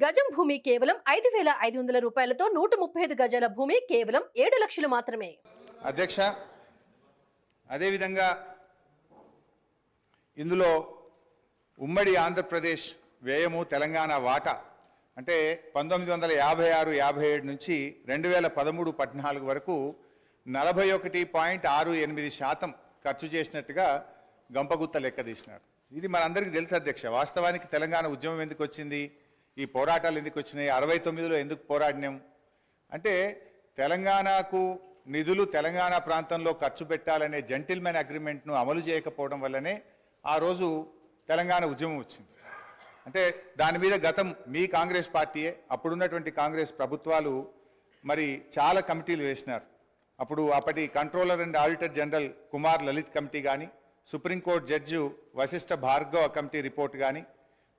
గజం భూమి కేవలం 5,500 రూపాయలతో 135 గజాల భూమి కేవలం 7 లక్షలు మాత్రమే. అధ్యక్ష, అదేవిధంగా ఇందులో ఉమ్మడి ఆంధ్రప్రదేశ్ వ్యయము తెలంగాణ వాటా అంటే 1956-57 నుంచి 2013-14 వరకు 41.68% ఖర్చు చేసినట్టుగా గంపగుత్త లెక్క తీసినారు. ఇది మనందరికీ తెలుసు అధ్యక్ష. వాస్తవానికి తెలంగాణ ఉద్యమం ఎందుకు వచ్చింది, ఈ పోరాటాలు ఎందుకు వచ్చినాయి, 69లో ఎందుకు పోరాడినాం అంటే తెలంగాణకు నిధులు తెలంగాణ ప్రాంతంలో ఖర్చు పెట్టాలనే జెంటిల్మెన్ అగ్రిమెంట్ను అమలు చేయకపోవడం వల్లనే ఆ రోజు తెలంగాణ ఉద్యమం వచ్చింది. అంటే దాని మీద గతం మీ కాంగ్రెస్ పార్టీయే, అప్పుడున్నటువంటి కాంగ్రెస్ ప్రభుత్వాలు మరి చాలా కమిటీలు వేసినారు. అప్పుడు అప్పటి controller and auditor general Kumar Lalit committee కానీ, supreme court judge Vashishtha Bhargava committee report కానీ,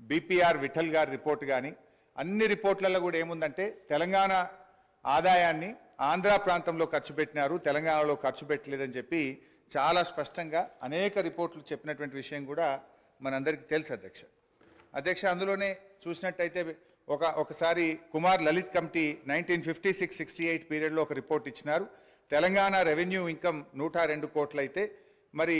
బీపీఆర్ విఠల్ గారి రిపోర్ట్ కానీ, అన్ని రిపోర్ట్లలో కూడా ఏముందంటే తెలంగాణ ఆదాయాన్ని ఆంధ్ర ప్రాంతంలో ఖర్చు పెట్టినారు, తెలంగాణలో ఖర్చు పెట్టలేదని చెప్పి చాలా స్పష్టంగా అనేక రిపోర్ట్లు చెప్పినటువంటి విషయం కూడా మనందరికీ తెలుసు అధ్యక్ష. అందులోనే చూసినట్టయితే ఒకసారి కుమార్ లలిత్ కమిటీ 1956-68 పీరియడ్లో ఒక రిపోర్ట్ ఇచ్చినారు. తెలంగాణ రెవెన్యూ ఇన్కమ్ 102 కోట్లు అయితే మరి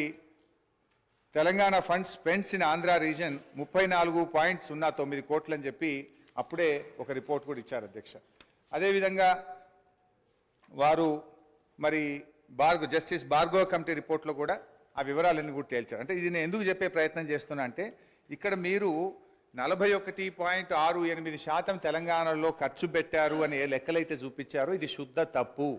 Telangana funds spends in Andhra reason 34.09 కోట్లు అని చెప్పి అప్పుడే ఒక రిపోర్ట్ కూడా ఇచ్చారు అధ్యక్ష. అదేవిధంగా వారు మరి జస్టిస్ భార్గవ కమిటీ రిపోర్ట్లో కూడా ఆ వివరాలన్నీ కూడా తేల్చారు. అంటే ఇది నేను ఎందుకు చెప్పే ప్రయత్నం చేస్తున్నా అంటే ఇక్కడ మీరు 41.68% తెలంగాణలో ఖర్చు పెట్టారు అని ఏ లెక్కలైతే చూపించారో ఇది శుద్ధ తప్పు.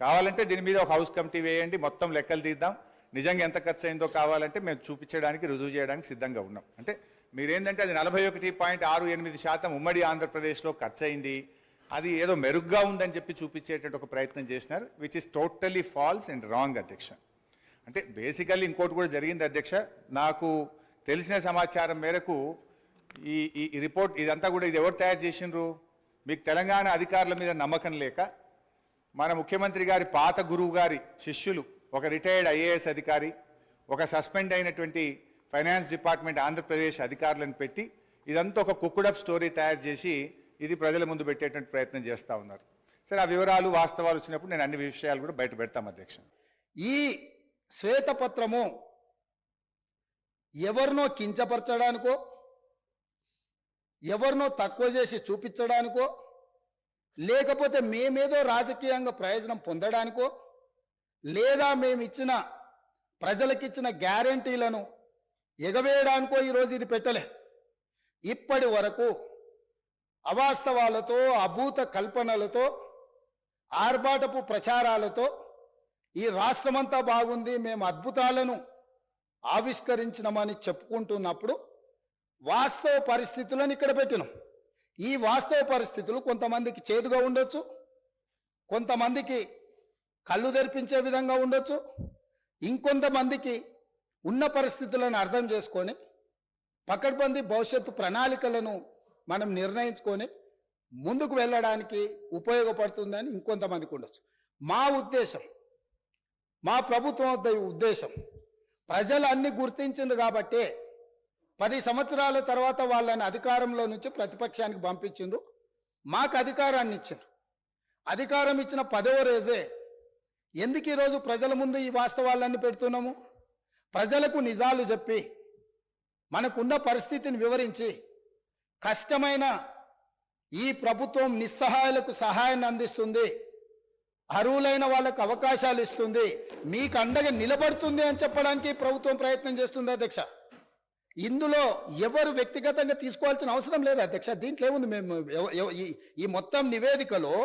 కావాలంటే దీని మీద ఒక హౌస్ కమిటీ వేయండి, మొత్తం లెక్కలు తీద్దాం, నిజంగా ఎంత ఖర్చు అయిందో కావాలంటే మేము చూపించడానికి రుజువు చేయడానికి సిద్ధంగా ఉన్నాం. అంటే మీరేంటంటే అది 41.68% ఉమ్మడి ఆంధ్రప్రదేశ్లో ఖర్చు అయింది, అది ఏదో మెరుగ్గా ఉందని చెప్పి చూపించేటువంటి ఒక ప్రయత్నం చేసినారు, which is totally false and wrong అధ్యక్ష. అంటే బేసికల్లీ ఇంకోటి కూడా జరిగింది అధ్యక్ష. నాకు తెలిసిన సమాచారం మేరకు ఈ రిపోర్ట్ ఇదంతా కూడా ఇది ఎవరు తయారు చేసినారు, మీకు తెలంగాణ అధికారుల మీద నమ్మకం లేక మన ముఖ్యమంత్రి గారి పాత గురువు గారి శిష్యులు, ఒక రిటైర్డ్ ఐఏఎస్ అధికారి, ఒక సస్పెండ్ అయినటువంటి ఫైనాన్స్ డిపార్ట్మెంట్ ఆంధ్రప్రదేశ్ అధికారులను పెట్టి ఇదంతా ఒక కుక్కుడప్ స్టోరీ తయారు చేసి ఇది ప్రజల ముందు పెట్టేటువంటి ప్రయత్నం చేస్తూ ఉన్నారు. సరే, ఆ వివరాలు వాస్తవాలు వచ్చినప్పుడు నేను అన్ని విషయాలు కూడా బయట పెడతాం అధ్యక్ష. ఈ శ్వేతపత్రము ఎవరినో కించపరచడానికో, ఎవరినో తక్కువ చేసి చూపించడానికో, లేకపోతే మేమేదో రాజకీయంగా ప్రయోజనం పొందడానికో, లేదా మేమిచ్చిన ప్రజలకిచ్చిన గ్యారంటీలను ఎగవేయడానికో ఈరోజు ఇది పెట్టలే. ఇప్పటి వరకు అవాస్తవాలతో, అభూత కల్పనలతో, ఆర్భాటపు ప్రచారాలతో ఈ రాష్ట్రమంతా బాగుంది, మేము అద్భుతాలను ఆవిష్కరించినామని చెప్పుకుంటున్నప్పుడు వాస్తవ పరిస్థితులను ఇక్కడ పెట్టినాం. ఈ వాస్తవ పరిస్థితులు కొంతమందికి చేదుగా ఉండొచ్చు, కొంతమందికి కళ్ళు తెరిపించే విధంగా ఉండొచ్చు, ఇంకొంతమందికి ఉన్న పరిస్థితులను అర్థం చేసుకొని పకడ్బందీ భవిష్యత్తు ప్రణాళికలను మనం నిర్ణయించుకొని ముందుకు వెళ్ళడానికి ఉపయోగపడుతుందని ఇంకొంతమందికి ఉండొచ్చు. మా ఉద్దేశం, మా ప్రభుత్వం ఉద్దేశం, ప్రజలు అన్ని గుర్తించింది కాబట్టే 10 సంవత్సరాల తర్వాత వాళ్ళని అధికారంలో నుంచి ప్రతిపక్షానికి పంపించిండ్రు, మాకు అధికారాన్ని ఇచ్చిండ్రు. అధికారం ఇచ్చిన 10వ రోజే ఎందుకు ఈరోజు ప్రజల ముందు ఈ వాస్తవాలన్నీ పెడుతున్నాము? ప్రజలకు నిజాలు చెప్పి మనకున్న పరిస్థితిని వివరించి కష్టమైన ఈ ప్రభుత్వం నిస్సహాయులకు సహాయాన్ని అందిస్తుంది, అర్హులైన వాళ్ళకు అవకాశాలు ఇస్తుంది, మీకు అండగా నిలబడుతుంది అని చెప్పడానికి ప్రభుత్వం ప్రయత్నం చేస్తుంది అధ్యక్ష. ఇందులో ఎవరు వ్యక్తిగతంగా తీసుకోవాల్సిన అవసరం లేదు అధ్యక్ష. దీంట్లో ఏముంది, మేము ఈ మొత్తం నివేదికలో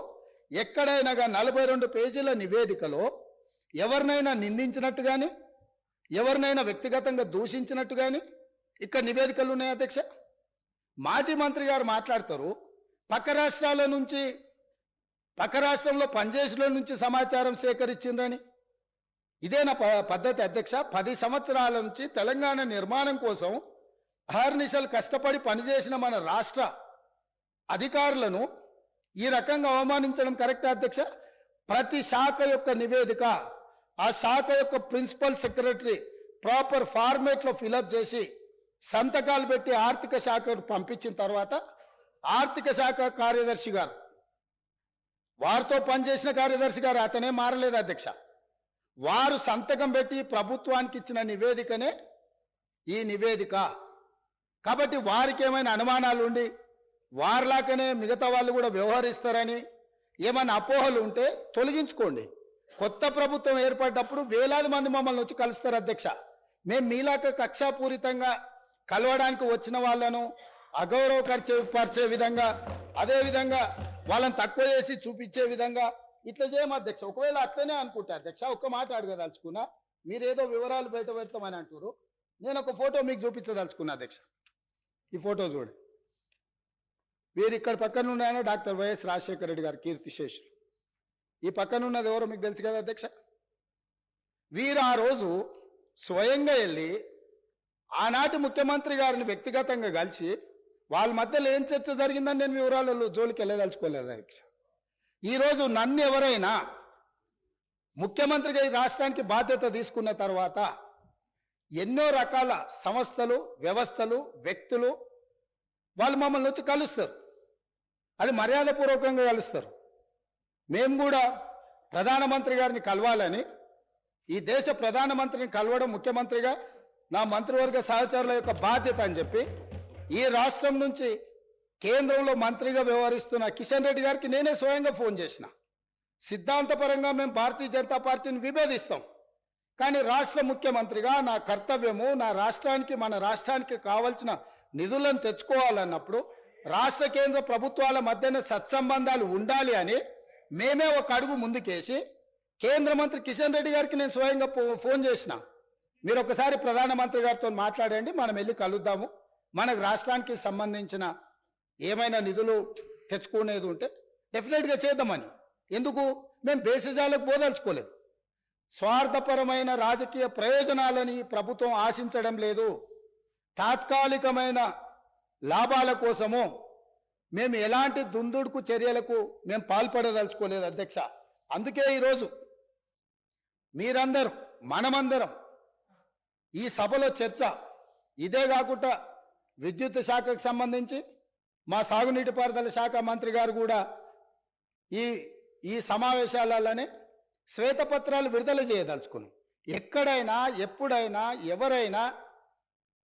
ఎక్కడైనా 42 పేజీల నివేదికలో ఎవరినైనా నిందించినట్టు కానీ, ఎవరినైనా వ్యక్తిగతంగా దూషించినట్టు కానీ ఇక్కడ నివేదికలు ఉన్నాయి అధ్యక్ష. మాజీ మంత్రి గారు మాట్లాడతారు పక్క రాష్ట్రంలో పనిచేసిన నుంచి సమాచారం సేకరించిందని. ఇదేనా పద్ధతి అధ్యక్ష? 10 సంవత్సరాల నుంచి తెలంగాణ నిర్మాణం కోసం అహర్నిశలు కష్టపడి పనిచేసిన మన రాష్ట్ర అధికారులను ఈ రకంగా అవమానించడం కరెక్టా అధ్యక్ష? ప్రతి శాఖ యొక్క నివేదిక ఆ శాఖ యొక్క ప్రిన్సిపల్ సెక్రటరీ ప్రాపర్ ఫార్మేట్లో ఫిలప్ చేసి సంతకాలు పెట్టి ఆర్థిక శాఖకు పంపించిన తర్వాత ఆర్థిక శాఖ కార్యదర్శి గారు, వారితో పనిచేసిన కార్యదర్శి గారు, అతనే మారలేదు అధ్యక్ష. వారు సంతకం పెట్టి ప్రభుత్వానికి ఇచ్చిన నివేదికనే ఈ నివేదిక. కాబట్టి వారికి ఏమైనా అనుమానాలు ఉండి వారిలాగానే మిగతా వాళ్ళు కూడా వ్యవహరిస్తారని ఏమైనా అపోహలు ఉంటే తొలగించుకోండి. కొత్త ప్రభుత్వం ఏర్పడ్డప్పుడు వేలాది మంది మమ్మల్ని వచ్చి కలుస్తారు అధ్యక్ష. మేము మీలాక కక్షాపూరితంగా కలవడానికి వచ్చిన వాళ్ళను అగౌరవపరిచే విధంగా, అదేవిధంగా వాళ్ళని తక్కువ చేసి చూపించే విధంగా ఇట్లా చేయము అధ్యక్ష. ఒకవేళ అట్లనే అనుకుంటా అధ్యక్ష, ఒక్క మాట అడగదలుచుకున్నా. మీరేదో వివరాలు బయట పెడతామని అంటారు. నేను ఒక ఫోటో మీకు చూపించదలుచుకున్నా అధ్యక్ష. ఈ ఫోటో చూడండి. వీరు ఇక్కడ పక్కన ఉన్నాయన డాక్టర్ వైఎస్ రాజశేఖర రెడ్డి గారు, కీర్తిశేషులు. ఈ పక్కన ఉన్నది ఎవరో మీకు తెలుసు కదా అధ్యక్ష. వీరు ఆ రోజు స్వయంగా వెళ్ళి ఆనాటి ముఖ్యమంత్రి గారిని వ్యక్తిగతంగా కలిసి వాళ్ళ మధ్యలో ఏం చర్చ జరిగిందని నేను వివరాలలో జోలికి వెళ్ళదలుచుకోలేదు అధ్యక్ష. ఈరోజు నన్ను ఎవరైనా ముఖ్యమంత్రిగా ఈ రాష్ట్రానికి బాధ్యత తీసుకున్న తర్వాత ఎన్నో రకాల సంస్థలు, వ్యవస్థలు, వ్యక్తులు వాళ్ళు మమ్మల్ని వచ్చి కలుస్తారు. అది మర్యాదపూర్వకంగా కలుస్తారు. మేము కూడా ప్రధానమంత్రి గారిని కలవాలని, ఈ దేశ ప్రధానమంత్రిని కలవడం ముఖ్యమంత్రిగా నా మంత్రివర్గ సహచరుల యొక్క బాధ్యత అని చెప్పి ఈ రాష్ట్రం నుంచి కేంద్రంలో మంత్రిగా వ్యవహరిస్తున్న కిషన్ రెడ్డి గారికి నేనే స్వయంగా ఫోన్ చేసిన. సిద్ధాంతపరంగా మేము భారతీయ జనతా పార్టీని విభేదిస్తాం, కానీ రాష్ట్ర ముఖ్యమంత్రిగా నా కర్తవ్యము నా రాష్ట్రానికి, మన రాష్ట్రానికి కావాల్సిన నిధులను తెచ్చుకోవాలన్నప్పుడు రాష్ట్ర కేంద్ర ప్రభుత్వాల మధ్యన సత్సంబంధాలు ఉండాలి అని మేమే ఒక అడుగు ముందుకేసి కేంద్ర మంత్రి కిషన్ రెడ్డి గారికి నేను స్వయంగా ఫోన్ చేసిన. మీరు ఒకసారి ప్రధానమంత్రి గారితో మాట్లాడండి, మనం వెళ్ళి కలుద్దాము, మనకు రాష్ట్రానికి సంబంధించిన ఏమైనా నిధులు తెచ్చుకునేది ఉంటే డెఫినెట్గా చేద్దామని. ఎందుకు మేము బేసిజాలకు పోదలుచుకోలేదు. స్వార్థపరమైన రాజకీయ ప్రయోజనాలని ప్రభుత్వం ఆశించడం లేదు. తాత్కాలికమైన లాభాల కోసము మేము ఎలాంటి దుందుడుకు చర్యలకు మేము పాల్పడదలుచుకోలేదు అధ్యక్ష. అందుకే ఈరోజు మీరందరూ, మనమందరం ఈ సభలో చర్చ ఇదే కాకుండా విద్యుత్ శాఖకు సంబంధించి మా సాగునీటి పారుదల శాఖ మంత్రి గారు కూడా ఈ సమావేశాలలోనే శ్వేతపత్రాలు విడుదల చేయదలుచుకున్నాం. ఎక్కడైనా, ఎప్పుడైనా, ఎవరైనా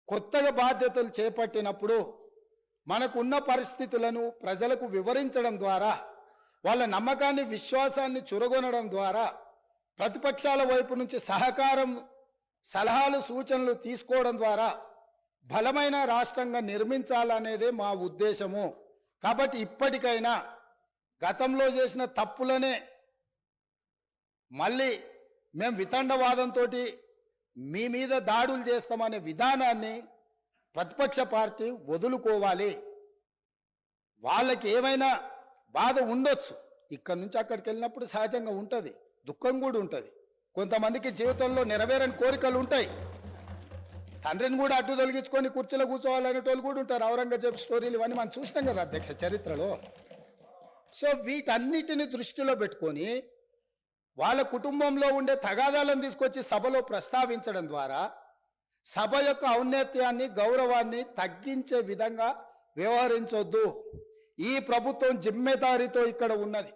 కొత్తగా బాధ్యతలు చేపట్టినప్పుడు మనకున్న పరిస్థితులను ప్రజలకు వివరించడం ద్వారా, వాళ్ళ నమ్మకాన్ని, విశ్వాసాన్ని చురగొనడం ద్వారా, ప్రతిపక్షాల వైపు నుంచి సహకారం, సలహాలు, సూచనలు తీసుకోవడం ద్వారా బలమైన రాష్ట్రంగా నిర్మించాలనేదే మా ఉద్దేశము. కాబట్టి ఇప్పటికైనా గతంలో చేసిన తప్పులనే మళ్ళీ మేము వితండవాదంతో మీ మీద దాడులు చేస్తామనే విధానాన్ని ప్రతిపక్ష పార్టీ వదులుకోవాలి. వాళ్ళకి ఏమైనా బాధ ఉండొచ్చు, ఇక్కడి నుంచి అక్కడికి వెళ్ళినప్పుడు సహజంగా ఉంటుంది, దుఃఖం కూడా ఉంటుంది. కొంతమందికి జీవితంలో నెరవేరని కోరికలు ఉంటాయి. తండ్రిని కూడా అడ్డు తొలగించుకొని కుర్చీలో కూర్చోవాలనేటోళ్ళు కూడా ఉంటారు. ఔరంగజేబ్ స్టోరీలు ఇవన్నీ మనం చూసినాం కదా అధ్యక్ష చరిత్రలో. సో వీటన్నిటిని దృష్టిలో పెట్టుకొని వాళ్ళ కుటుంబంలో ఉండే తగాదాలను తీసుకొచ్చి సభలో ప్రస్తావించడం ద్వారా సభ యొక్క ఔన్నత్యాన్ని, గౌరవాన్ని తగ్గించే విధంగా వ్యవహరించొద్దు. ఈ ప్రభుత్వం జిమ్మెదారీతో ఇక్కడ ఉన్నది.